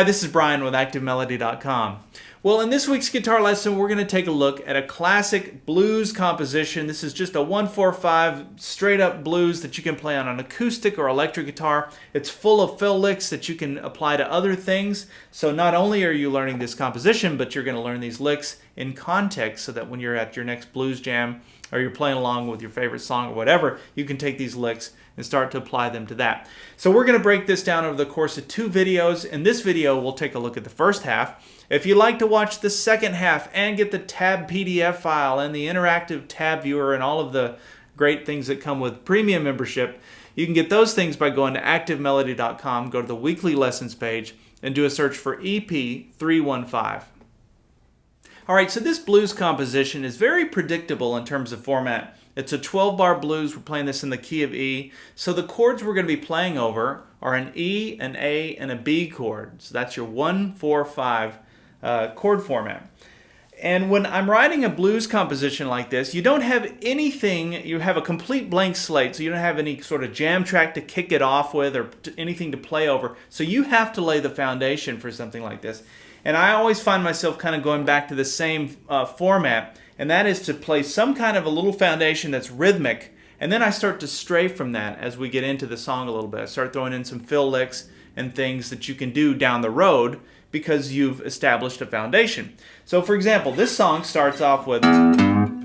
Hi, this is Brian with ActiveMelody.com. Well, in this week's guitar lesson, we're going to take a look at a classic blues composition. This is just a 1-4-5 straight up blues that you can play on an acoustic or electric guitar. It's full of fill licks that you can apply to other things. So not only are you learning this composition, but you're going to learn these licks in context so that when you're at your next blues jam or you're playing along with your favorite song or whatever, you can take these licks and start to apply them to that. So we're going to break this down over the course of 2 videos. In this video, we'll take a look at the first half. If you'd like to watch the second half and get the tab PDF file and the interactive tab viewer and all of the great things that come with premium membership, you can get those things by going to ActiveMelody.com, go to the weekly lessons page, and do a search for EP315. All right, so this blues composition is very predictable in terms of format. It's a 12-bar blues. We're playing this in the key of E. So the chords we're going to be playing over are an E, an A, and a B chord. So that's your 1-4-5 chord format. And when I'm writing a blues composition like this, you don't have anything, you have a complete blank slate, so you don't have any sort of jam track to kick it off with or anything to play over. So you have to lay the foundation for something like this. And I always find myself kind of going back to the same format, and that is to play some kind of a little foundation that's rhythmic, and then I start to stray from that as we get into the song a little bit. I start throwing in some fill licks and things that you can do down the road because you've established a foundation. So for example, this song starts off with and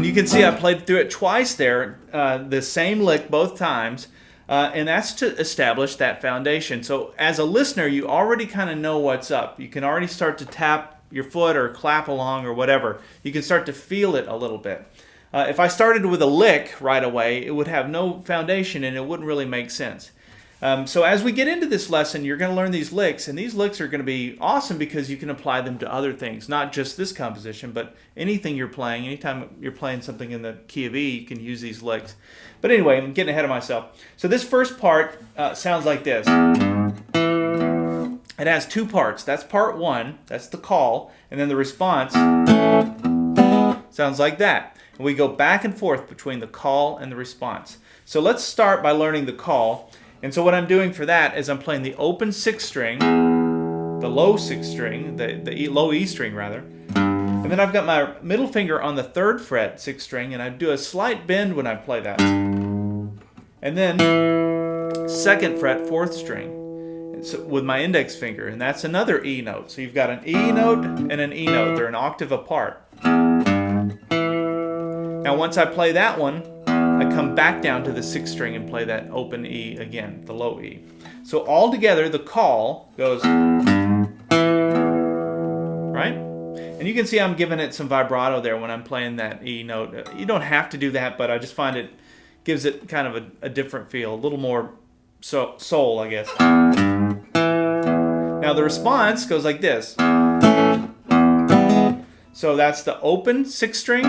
you can see I played through it twice there, the same lick both times. And that's to establish that foundation. So as a listener, you already kind of know what's up. You can already start to tap your foot or clap along or whatever. You can start to feel it a little bit. If I started with a lick right away, it would have no foundation and it wouldn't really make sense. So as we get into this lesson, you're going to learn these licks, and these licks are going to be awesome because you can apply them to other things, not just this composition, but anything you're playing. Anytime you're playing something in the key of E, you can use these licks. But anyway, I'm getting ahead of myself. So this first part sounds like this. It has 2 parts. That's part 1, that's the call, and then the response sounds like that. And we go back and forth between the call and the response. So let's start by learning the call. And so what I'm doing for that is I'm playing the open 6th string, the low 6th string, the low E string rather, and then I've got my middle finger on the 3rd fret 6th string, and I do a slight bend when I play that. And then 2nd fret 4th string with my index finger, and that's another E note. So you've got an E note and an E note. They're an octave apart. Now once I play that one, I come back down to the 6th string and play that open E again, the low E. So all together, the call goes, right? And you can see I'm giving it some vibrato there when I'm playing that E note. You don't have to do that, but I just find it gives it kind of a different feel, a little more soul, I guess. Now the response goes like this. So that's the open 6th string.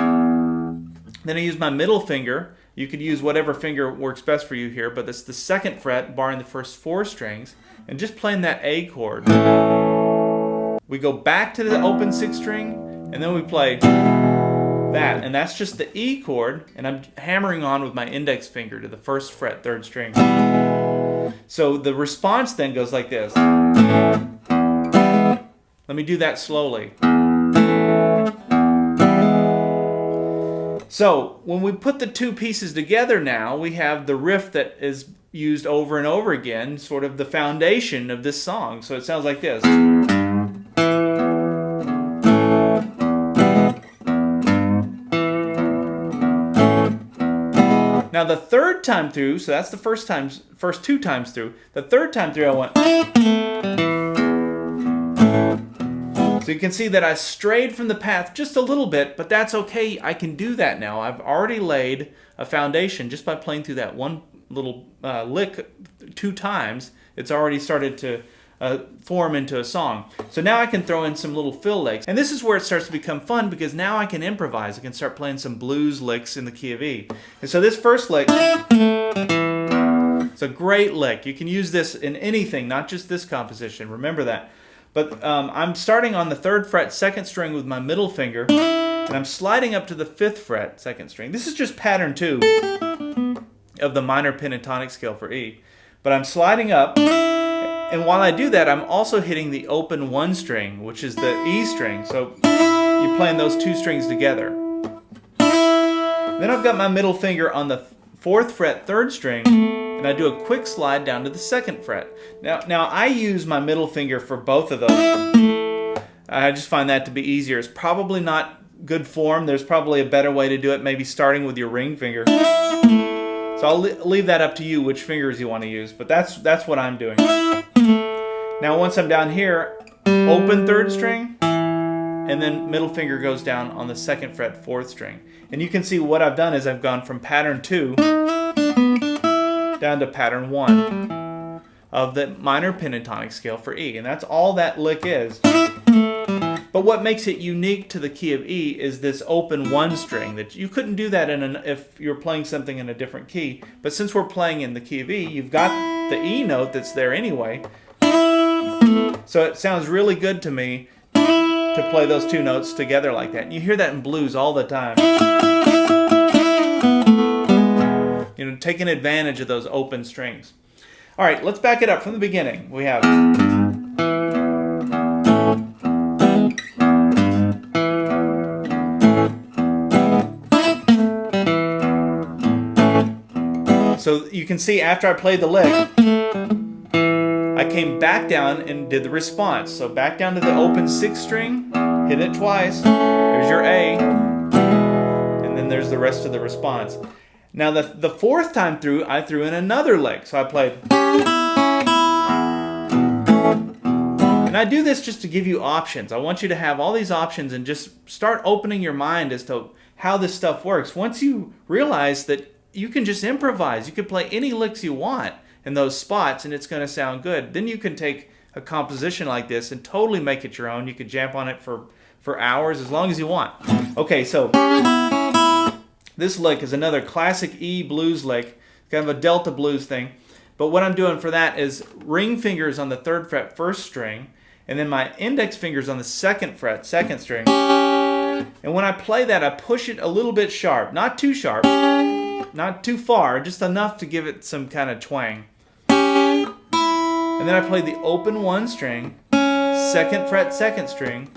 Then I use my middle finger. You could use whatever finger works best for you here, but that's the 2nd fret, barring the first 4 strings, and just playing that A chord. We go back to the open 6th string, and then we play that, and that's just the E chord, and I'm hammering on with my index finger to the 1st fret, 3rd string. So the response then goes like this. Let me do that slowly. So when we put the 2 pieces together now, we have the riff that is used over and over again, sort of the foundation of this song. So it sounds like this. Now the 3rd time through, so that's the first 2 times through. The 3rd time through I went. So you can see that I strayed from the path just a little bit, but that's okay. I can do that now. I've already laid a foundation just by playing through that one little lick 2 times. It's already started to form into a song. So now I can throw in some little fill licks. And this is where it starts to become fun because now I can improvise. I can start playing some blues licks in the key of E. And so this first lick, it's a great lick. You can use this in anything, not just this composition. Remember that. But I'm starting on the 3rd fret 2nd string with my middle finger, and I'm sliding up to the 5th fret 2nd string. This is just pattern 2. of the minor pentatonic scale for E. But I'm sliding up, and while I do that, I'm also hitting the open 1 string, which is the E string. So you're playing those 2 strings together. Then I've got my middle finger on the 4th fret 3rd string, and I do a quick slide down to the 2nd fret. Now I use my middle finger for both of those. I just find that to be easier. It's probably not good form. There's probably a better way to do it, maybe starting with your ring finger. So I'll leave that up to you which fingers you want to use, but that's what I'm doing. Now once I'm down here, open 3rd string, and then middle finger goes down on the 2nd fret 4th string. And you can see what I've done is I've gone from pattern 2 down to pattern 1 of the minor pentatonic scale for E. And that's all that lick is. But what makes it unique to the key of E is this open 1 string. That you couldn't do that if you're playing something in a different key. But since we're playing in the key of E, you've got the E note that's there anyway. So it sounds really good to me to play those 2 notes together like that. And you hear that in blues all the time. You know, taking advantage of those open strings. All right, let's back it up from the beginning. We have... So you can see after I played the lick, I came back down and did the response. So back down to the open 6th string, hit it twice, there's your A, and then there's the rest of the response. Now the 4th time through, I threw in another lick. So I played. And I do this just to give you options. I want you to have all these options and just start opening your mind as to how this stuff works. Once you realize that you can just improvise, you can play any licks you want in those spots and it's going to sound good. Then you can take a composition like this and totally make it your own. You could jam on it for hours as long as you want. Okay, so this lick is another classic E blues lick, kind of a Delta blues thing. But what I'm doing for that is ring fingers on the 3rd fret 1st string, and then my index fingers on the 2nd fret 2nd string. And when I play that, I push it a little bit sharp, not too sharp, not too far, just enough to give it some kind of twang. And then I play the open 1 string, 2nd fret 2nd string,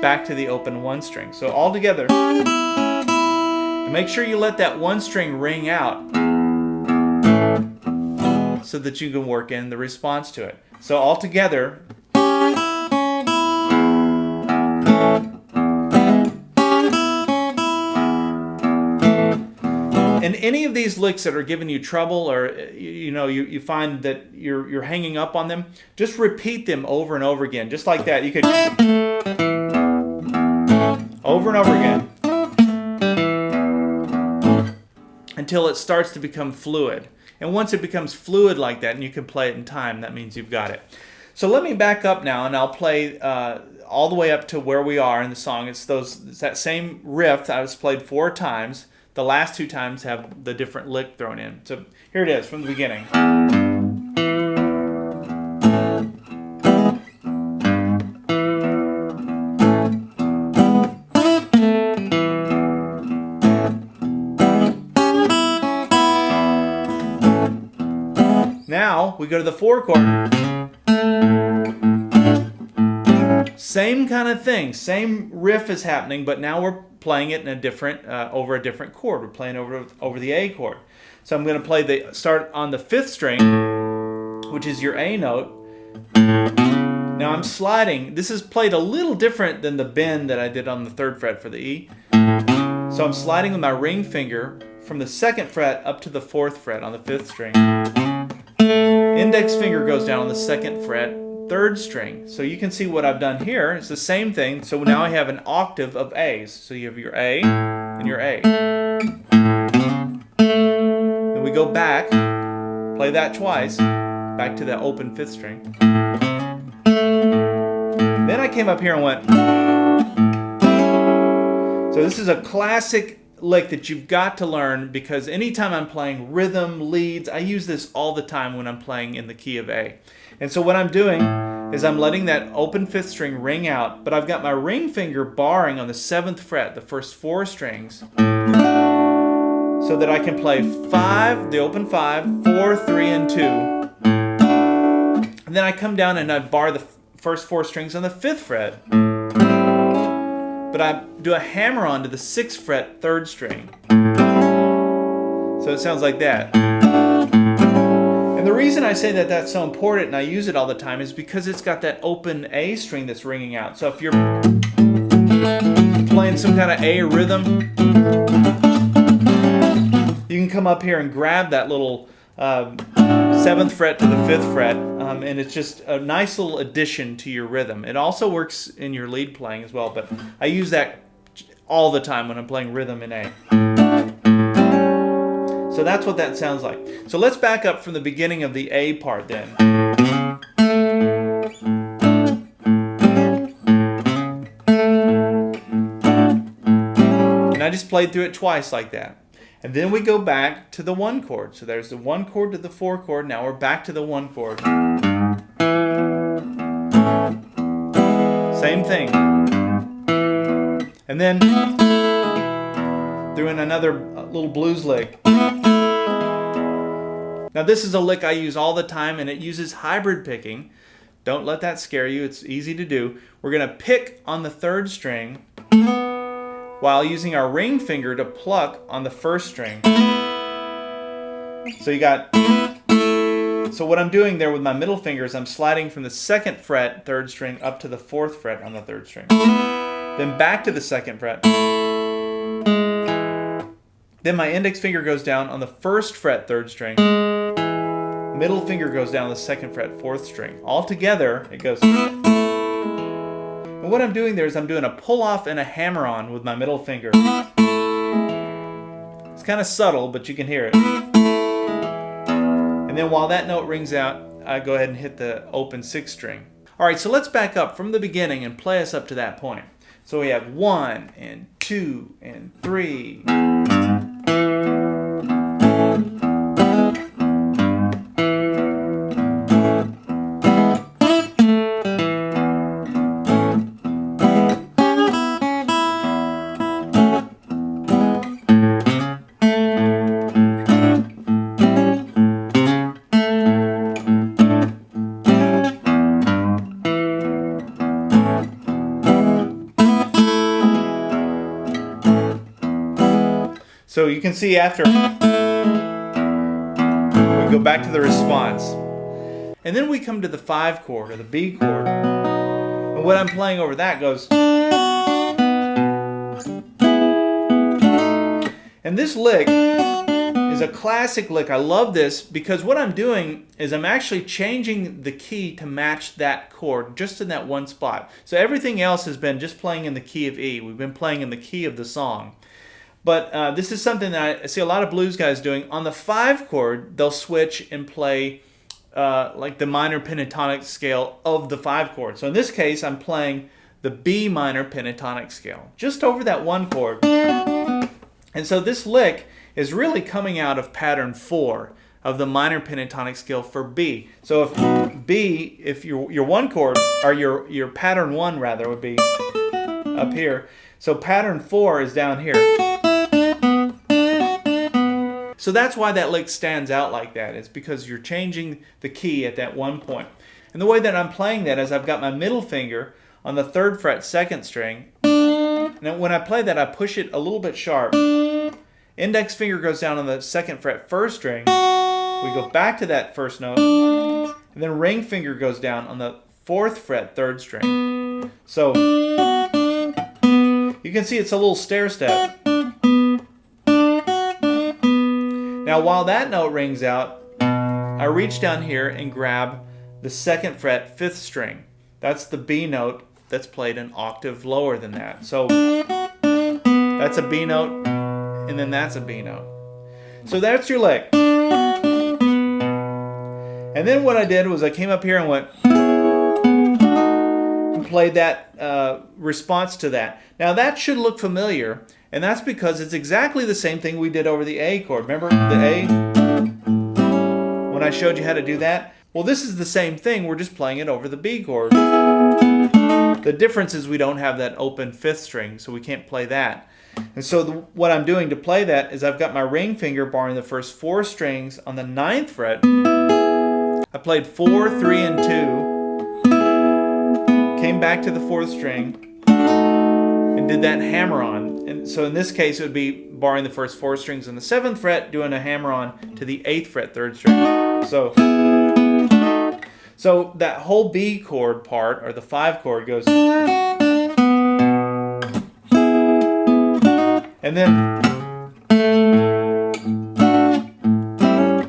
back to the open 1 string. So all together. And make sure you let that 1 string ring out so that you can work in the response to it. So all together. And any of these licks that are giving you trouble, or you find that you're hanging up on them, just repeat them over and over again, just like that. You could over and over again until it starts to become fluid. And once it becomes fluid like that, and you can play it in time, that means you've got it. So let me back up now, and I'll play all the way up to where we are in the song. It's that same riff that was played 4 times. The last 2 times have the different lick thrown in. So here it is from the beginning. Now we go to the 4 chord. Same kind of thing, same riff is happening, but now we're playing it in a different over a different chord. We're playing over the A chord. So I'm going to play start on the 5th string, which is your A note. Now I'm sliding. This is played a little different than the bend that I did on the 3rd fret for the E. So I'm sliding with my ring finger from the 2nd fret up to the 4th fret on the 5th string. Index finger goes down on the 2nd fret, 3rd string. So you can see what I've done here. It's the same thing. So now I have an octave of A's. So you have your A and your A. Then we go back, play that twice, back to that open 5th string. Then I came up here and went. So this is a classic lick that you've got to learn, because anytime I'm playing rhythm, leads, I use this all the time when I'm playing in the key of A. And so what I'm doing is I'm letting that open 5th string ring out, but I've got my ring finger barring on the 7th fret, the first 4 strings. so that I can play 5, the open 5, 4, 3, and 2. And then I come down and I bar the first 4 strings on the 5th fret. But I do a hammer on to the 6th fret 3rd string. So it sounds like that. And the reason I say that that's so important and I use it all the time is because it's got that open A string that's ringing out. So if you're playing some kind of A rhythm, you can come up here and grab that little 7th fret to the 5th fret, and it's just a nice little addition to your rhythm. It also works in your lead playing as well, but I use that all the time when I'm playing rhythm in A. So that's what that sounds like. So let's back up from the beginning of the A part then. And I just played through it twice like that. And then we go back to the 1 chord. So there's the 1 chord to the 4 chord. Now we're back to the 1 chord. Same thing. And then doing another little blues lick. Now this is a lick I use all the time, and it uses hybrid picking. Don't let that scare you. It's easy to do. We're going to pick on the 3rd string while using our ring finger to pluck on the 1st string. So what I'm doing there with my middle finger is I'm sliding from the 2nd fret 3rd string up to the 4th fret on the 3rd string. Then back to the 2nd fret. Then my index finger goes down on the 1st fret 3rd string. Middle finger goes down on the 2nd fret 4th string. All together it goes. And what I'm doing there is I'm doing a pull off and a hammer on with my middle finger. It's kind of subtle, but you can hear it. And then while that note rings out, I go ahead and hit the open 6th string. Alright, so let's back up from the beginning and play us up to that point. So we have 1 and 2 and 3. So you can see after we go back to the response. And then we come to the 5 chord or the B chord. And what I'm playing over that goes. And this lick is a classic lick. I love this because what I'm doing is I'm actually changing the key to match that chord just in that one spot. So everything else has been just playing in the key of E. We've been playing in the key of the song. But this is something that I see a lot of blues guys doing. On the 5 chord, they'll switch and play like the minor pentatonic scale of the 5 chord. So in this case, I'm playing the B minor pentatonic scale, just over that 1 chord. And so this lick is really coming out of pattern 4 of the minor pentatonic scale for B. So if B, if your 1 chord, or your pattern 1 rather, would be up here. So pattern 4 is down here. So that's why that lick stands out like that. It's because you're changing the key at that one point. And the way that I'm playing that is I've got my middle finger on the 3rd fret 2nd string. And when I play that, I push it a little bit sharp. Index finger goes down on the 2nd fret 1st string. We go back to that 1st note. And then ring finger goes down on the 4th fret 3rd string. So you can see it's a little stair step. Now while that note rings out, I reach down here and grab the 2nd fret 5th string. That's the B note that's played an octave lower than that. So that's a B note, and then that's a B note. So that's your lick. And then what I did was I came up here and went and played that response to that. Now that should look familiar. And that's because it's exactly the same thing we did over the A chord. Remember the A? When I showed you how to do that? Well, this is the same thing. We're just playing it over the B chord. The difference is we don't have that open 5th string, so we can't play that. And so what I'm doing to play that is I've got my ring finger barring the first 4 strings on the 9th fret. I played 4, 3, and 2, came back to the 4th string, and did that hammer-on. And so in this case, it would be barring the first 4 strings on the 7th fret, doing a hammer-on to the 8th fret, 3rd string. So that whole B chord part, or the 5 chord, goes, and then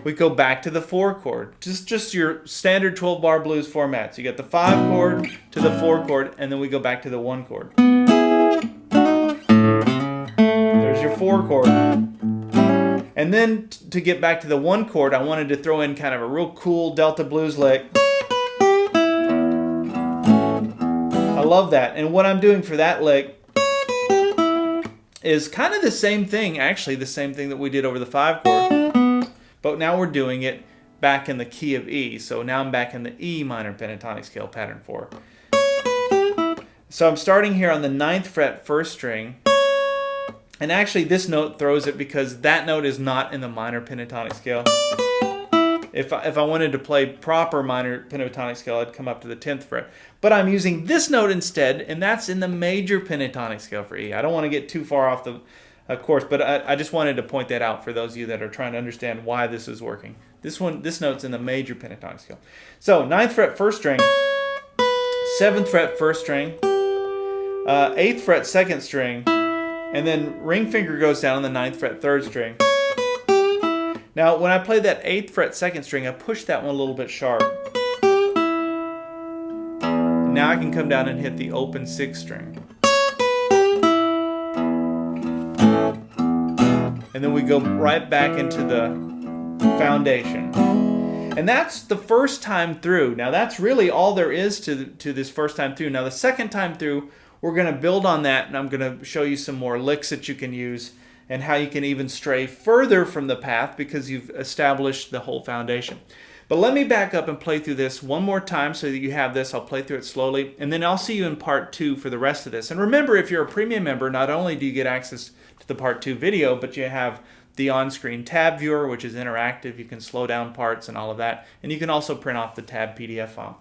we go back to the 4 chord. Just your standard 12-bar blues format. So you got the 5 chord to the 4 chord, and then we go back to the 1 chord. There's your 4 chord. And then to get back to the 1 chord, I wanted to throw in kind of a real cool Delta blues lick. I love that. And what I'm doing for that lick is kind of the same thing, actually the same thing that we did over the 5 chord, but now we're doing it back in the key of E. So now I'm back in the E minor pentatonic scale, pattern 4. So I'm starting here on the 9th fret, 1st string, and actually this note throws it because that note is not in the minor pentatonic scale. If I wanted to play proper minor pentatonic scale, I'd come up to the 10th fret. But I'm using this note instead, and that's in the major pentatonic scale for E. I don't want to get too far off the course, but I just wanted to point that out for those of you that are trying to understand why this is working. This note's in the major pentatonic scale. So 9th fret, 1st string, 7th fret, 1st string, 8th fret, 2nd string, and then ring finger goes down on the 9th fret, 3rd string. Now, when I play that 8th fret 2nd string, I push that one a little bit sharp. Now I can come down and hit the open 6th string. And then we go right back into the foundation. And that's the first time through. Now that's really all there is to this first time through. Now the second time through, we're going to build on that, and I'm going to show you some more licks that you can use and how you can even stray further from the path because you've established the whole foundation. But let me back up and play through this one more time so that you have this. I'll play through it slowly, and then I'll see you in part 2 for the rest of this. And remember, if you're a premium member, not only do you get access to the part 2 video, but you have the on-screen tab viewer, which is interactive. You can slow down parts and all of that. And you can also print off the tab PDF file.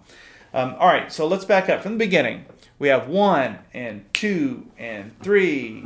All right, so let's back up from the beginning. We have 1 and 2 and 3.